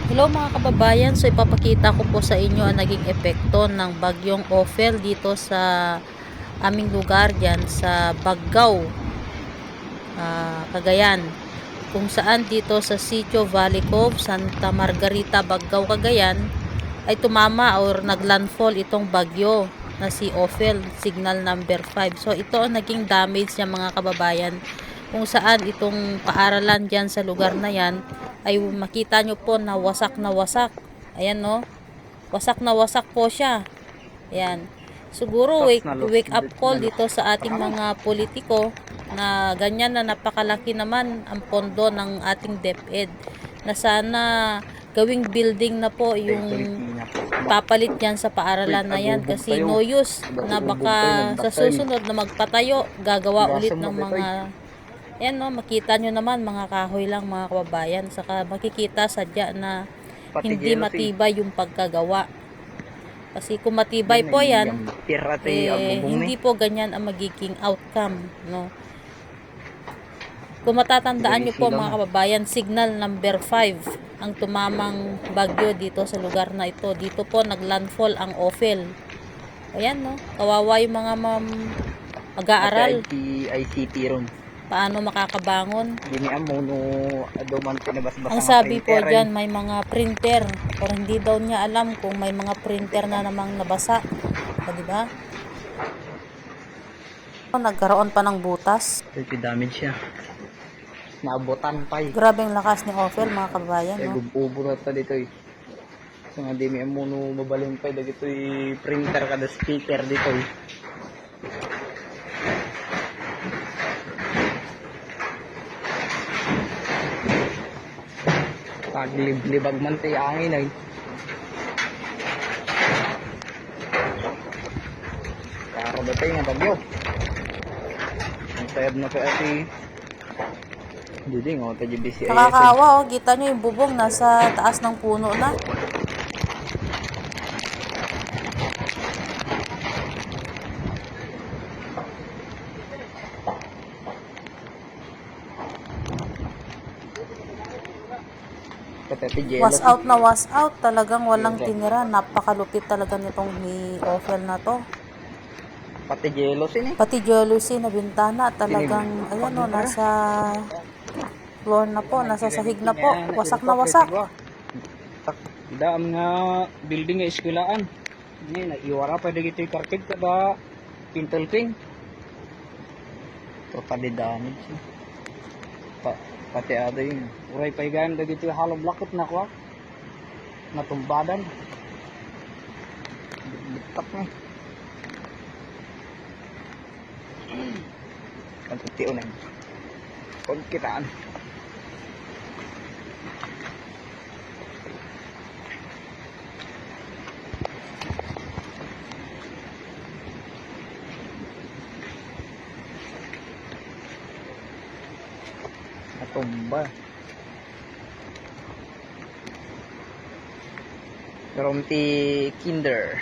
Hello mga kababayan, so ipapakita ko po sa inyo ang naging epekto ng bagyong Ophel dito sa aming lugar dyan sa Baggao, Cagayan. Kung saan dito sa Sitio Valley Cove, Santa Margarita, Baggao, Cagayan ay tumama or naglandfall itong bagyo na si Ophel, signal number 5. So ito ang naging damage niya mga kababayan, kung saan itong paaralan dyan sa lugar na yan ay makita nyo po na wasak na wasak. Ayan no, wasak na wasak po siya. Ayan, siguro wake up call dito sa ating mga politiko na ganyan na napakalaki naman ang pondo ng ating DepEd, na sana gawing building na po yung papalit yan sa paaralan na yan, kasi no use na baka sa susunod na magpatayo gagawa ulit ng mga yan no, makita nyo naman mga kahoy lang mga kababayan, saka makikita sadya na hindi matibay yung pagkagawa. Kasi kung matibay po yan, hindi po ganyan ang magiging outcome, no? Kung matatandaan nyo po mga kababayan, signal number 5 ang tumamang bagyo dito sa lugar na ito. Dito po naglandfall ang Ophel. Ayan no, kawawa yung mga mag-aaral. ICT ron. Paano makakabangon? Ang Ang sabi po dyan, may mga printer. Pero hindi daw niya alam kung may mga printer na namang nabasa. O, diba? Nagkaroon pa ng butas. Damage siya. Naabotan pa eh. Grabe ang lakas ni Ophel mga kabayan. No? Ubo na ta dito eh. So nga di may amuno mabalin pa dito eh. Printer kada speaker dito eh. Paglibag man tayo angin ay. Karo ba tayo nga bagyo? Ang sayad na kaya si Duding, tayo BCIS. Nakakawa, kita nyo yung bubong nasa taas ng puno na. Was out na was out, talagang walang tinira. Napakalupit talaga nitong ni Ophel na to. Pati jealousy eh. Pati jealousy na bintana, talagang ayan o, nasa floor na po, nasa sahig na po, wasak na wasak. Dam nga building nga eskulaan. Ni naiwara pa dito yung karkid kada pintelping. Totally damage. Pati ada yung uray paigan dito yung halong lakot na kwa. Natumbadan. Bitak na. Ang titiyo na. Pagkitaan. Natumba. From the kinder.